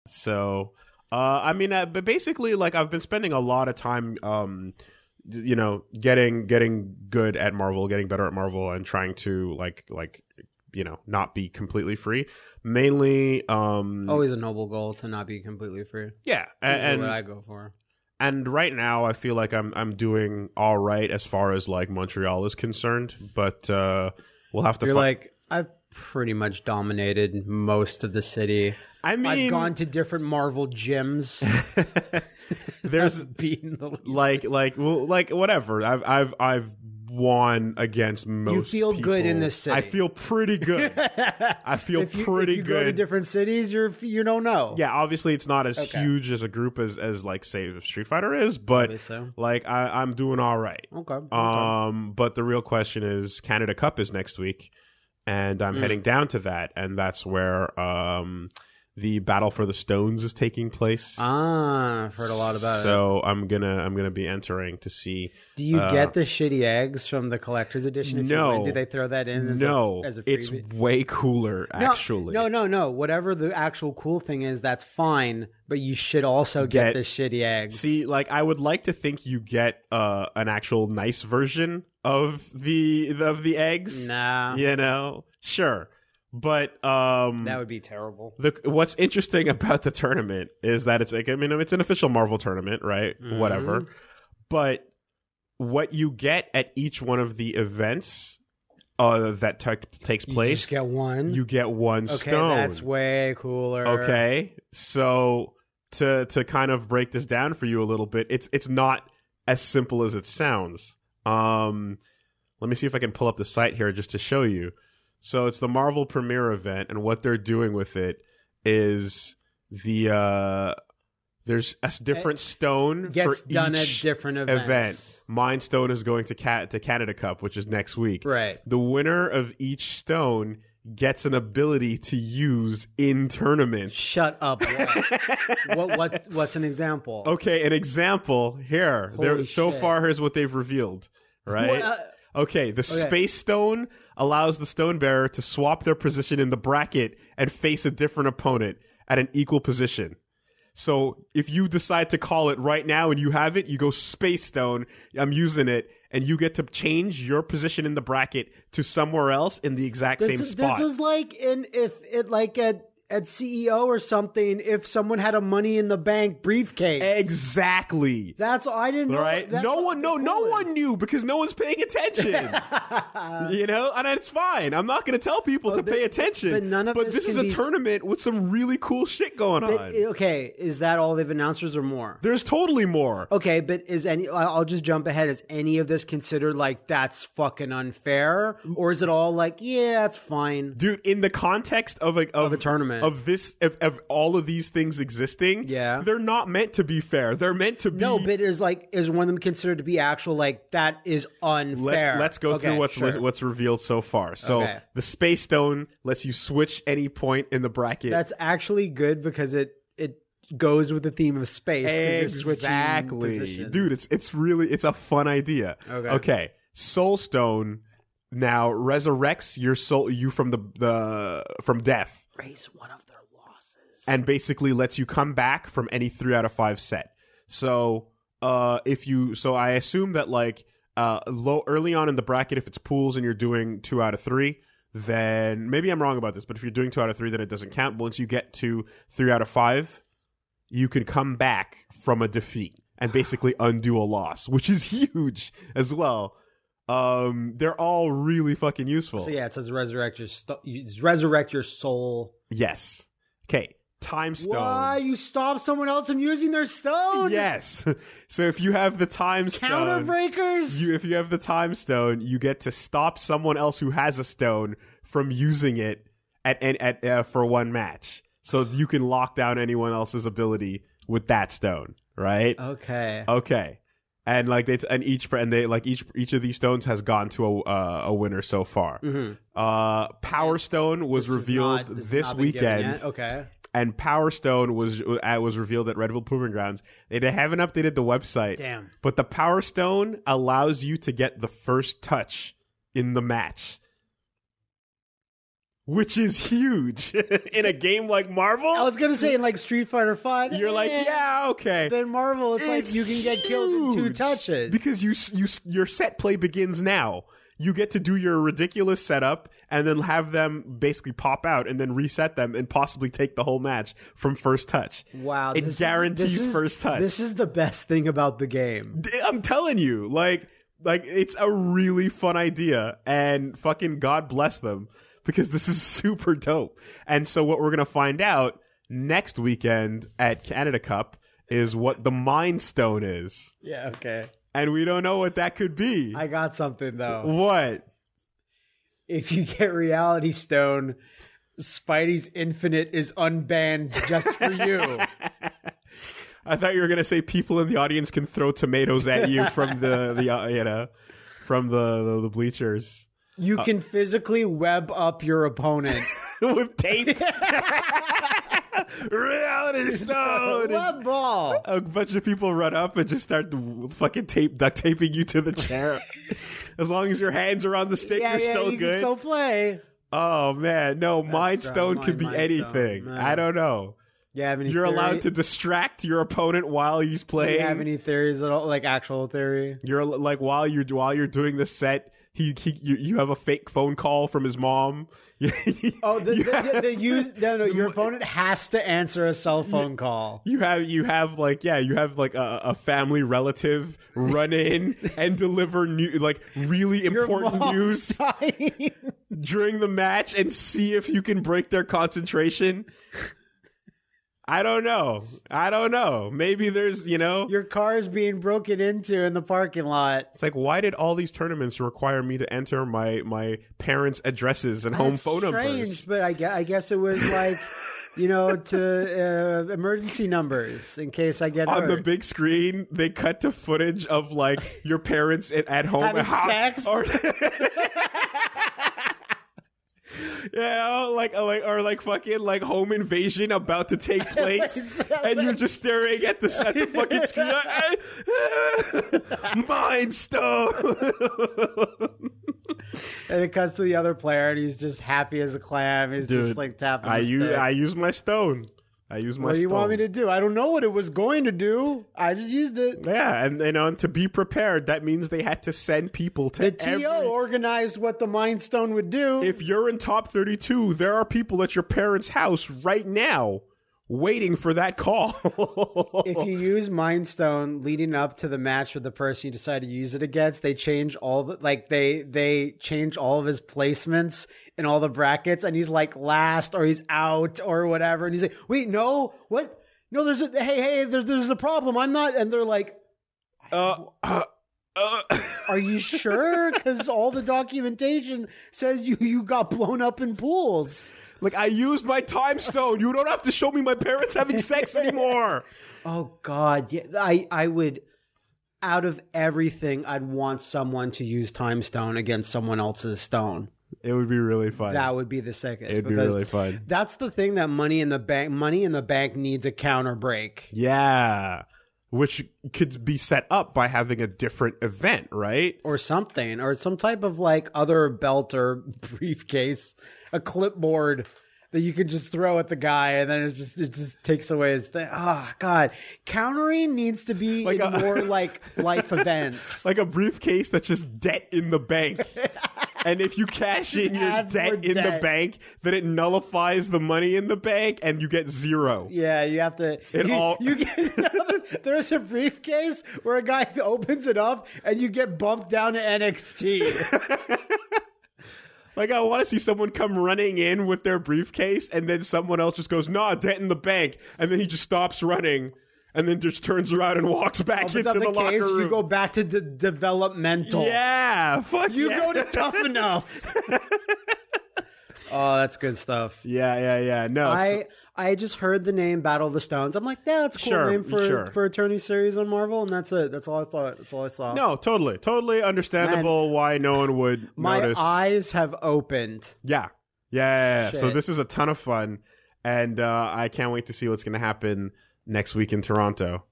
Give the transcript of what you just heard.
So, I mean, but basically, like, I've been spending a lot of time, getting good at Marvel, getting better at Marvel, and trying to not be completely free. Mainly, always a noble goal to not be completely free. Yeah, and what I go for. And right now, I feel like I'm doing all right as far as like Montreal is concerned, but we'll have to. You're like, I've pretty much dominated most of the city. I mean, I've gone to different Marvel gyms. There's beaten the whatever. I've won against most. You feel people. Good in this city. I feel pretty good. I feel pretty if you good. Go to different cities, you don't know. Yeah, obviously it's not as huge as a group as like say Street Fighter is, but like I'm doing all right. Okay. But the real question is Canada Cup is next week, and I'm heading down to that, and that's where the Battle for the Stones is taking place. I've heard a lot about it. So I'm gonna be entering to see. Do you get the shitty eggs from the collector's edition? No. Do they throw that in? As a freebie? It's way cooler. Actually, no. Whatever the actual cool thing is, that's fine. But you should also get the shitty eggs. See, like I would like to think you get an actual nice version of the eggs. Nah, sure. But that would be terrible. What's interesting about the tournament is that it's like, I mean, it's an official Marvel tournament, right? Mm-hmm. Whatever. But what you get at each one of the events that takes place, you just get one. You get one stone. That's way cooler. Okay, so to kind of break this down for you a little bit, it's not as simple as it sounds. Let me see if I can pull up the site here just to show you. So it's the Marvel Premiere event, and what they're doing with it is there's a different stone gets for done each at different event. Mine stone is going to Canada Cup, which is next week. Right. The winner of each stone gets an ability to use in tournament. Shut up. What's an example? Okay, an example here. So far, here's what they've revealed. Right. Okay, the Space Stone allows the stone bearer to swap their position in the bracket and face a different opponent at an equal position. So if you decide to call it right now and you have it, you go Space Stone, I'm using it, and you get to change your position in the bracket to somewhere else in the exact same spot. This is like at CEO or something, if someone had a money in the bank briefcase. Exactly. I didn't know. Right? No one knew because no one's paying attention. And it's fine. I'm not going to tell people to pay attention. But this is a tournament with some really cool shit going on. Okay, is that all they've announced, or is there more? There's totally more. Okay, but I'll just jump ahead. Is any of this considered like that's fucking unfair, or is it all like, yeah, it's fine, dude? In the context of a tournament. Of all of these things existing, they're not meant to be fair. They're meant to be. No, but is one of them considered to be actual? Like that is unfair. Let's go through what's revealed so far. So the Space Stone lets you switch any point in the bracket. That's actually good because it goes with the theme of space. Exactly, dude. It's a fun idea. Okay. Soul Stone now resurrects your soul from from death. Raise one of their losses. And basically lets you come back from any 3 out of 5 set. So I assume that like early on in the bracket, if it's pools and you're doing 2 out of 3, then maybe I'm wrong about this, but if you're doing 2 out of 3, then it doesn't count. But once you get to 3 out of 5, you can come back from a defeat and basically undo a loss, which is huge as well. They're all really fucking useful. So yeah, it says resurrect your soul. Yes. Okay. Time Stone. Why? You stop someone else from using their stone? Yes. So if you have the Time Stone, Counterbreakers. If you have the Time Stone, you get to stop someone else who has a stone from using it for one match. So you can lock down anyone else's ability with that stone, right? Okay. And each of these stones has gone to a winner so far. Mm-hmm. Power Stone was revealed this weekend. Okay. And Power Stone was revealed at Red Bull Proving Grounds. They haven't updated the website. Damn. But the Power Stone allows you to get the first touch in the match. which is huge in a game like Marvel. I was gonna say in like Street Fighter 5, you're like, yeah, okay. But in Marvel, it's like you can get killed in 2 touches because your set play begins now. You get to do your ridiculous setup and then have them basically pop out and then reset them and possibly take the whole match from first touch. Wow, it guarantees first touch. This is the best thing about the game. I'm telling you, like it's a really fun idea, and fucking God bless them, because this is super dope. And so what we're going to find out next weekend at Canada Cup is what the Mind Stone is. Yeah, okay. And we don't know what that could be. I got something, though. What? If you get Reality Stone, Spidey's Infinite is unbanned just for you. I thought you were going to say people in the audience can throw tomatoes at you from from the bleachers. You can physically web up your opponent with tape. Reality Stone. What ball? A bunch of people run up and just start fucking duct taping you to the chair. As long as your hands are on the stick, you're still you good. Can still play. Oh man, no, Mind Stone could be anything. I don't know. You're allowed to distract your opponent while he's playing. Do you have any theories at all, like actual theory? You're like while you're doing the set, you have a fake phone call from his mom. Your opponent has to answer a cell phone call. You have a family relative run in and deliver really important news during the match and see if you can break their concentration. I don't know. Maybe there's, your car is being broken into in the parking lot. It's like, why did all these tournaments require me to enter my parents' addresses and home phone numbers? But I guess it was like, to emergency numbers in case I get hurt. On the big screen, they cut to footage of like your parents at home having sex. Yeah, or fucking like home invasion about to take place, and you're just staring at the fucking screen. Mind Stone. And it cuts to the other player, and he's just happy as a clam. He's just like tapping. I use my stone. What do you want me to do? I don't know what it was going to do. I just used it. Yeah, and to be prepared, that means they had to send people to the TO organized what the Mind Stone would do. If you're in top 32, there are people at your parents' house right now waiting for that call. If you use Mind Stone leading up to the match with the person you decide to use it against, they change they change all of his placements in all the brackets, and he's like last or he's out or whatever, and he's like, wait, no, what? No, there's a problem. I'm not, and they're like, are you sure? Because all the documentation says you got blown up in pools. Like, I used my time stone. You don't have to show me my parents having sex anymore. Oh, God. Yeah, I would, out of everything, I'd want someone to use time stone against someone else's stone. It would be really fun. That would be the sickest. It'd be really fun. That's the thing that Money in the Bank needs a counter break. Yeah. Which could be set up by having a different event, right? Or something. Or some type of like other belt or briefcase. A clipboard that you could just throw at the guy, and then it just takes away his thing. Oh, God. Countering needs to be like more like life events. Like a briefcase that's just debt in the bank. And if you cash in your debt in the bank, then it nullifies the money in the bank, and you get zero. Yeah, you have to. There's a briefcase where a guy opens it up, and you get bumped down to NXT. Like, I want to see someone come running in with their briefcase, and then someone else just goes, nah, debt in the bank. And then he just stops running, and then just turns around and walks back into the locker room. You go back to the developmental. Yeah, fuck you go to Tough Enough. Oh, that's good stuff. Yeah. No, I just heard the name Battle of the Stones. I'm like, yeah, that's a cool name for a tourney series on Marvel, and that's it. That's all I thought. That's all I saw. No, totally understandable why no one would notice. My eyes have opened. Yeah. So this is a ton of fun, and I can't wait to see what's going to happen next week in Toronto.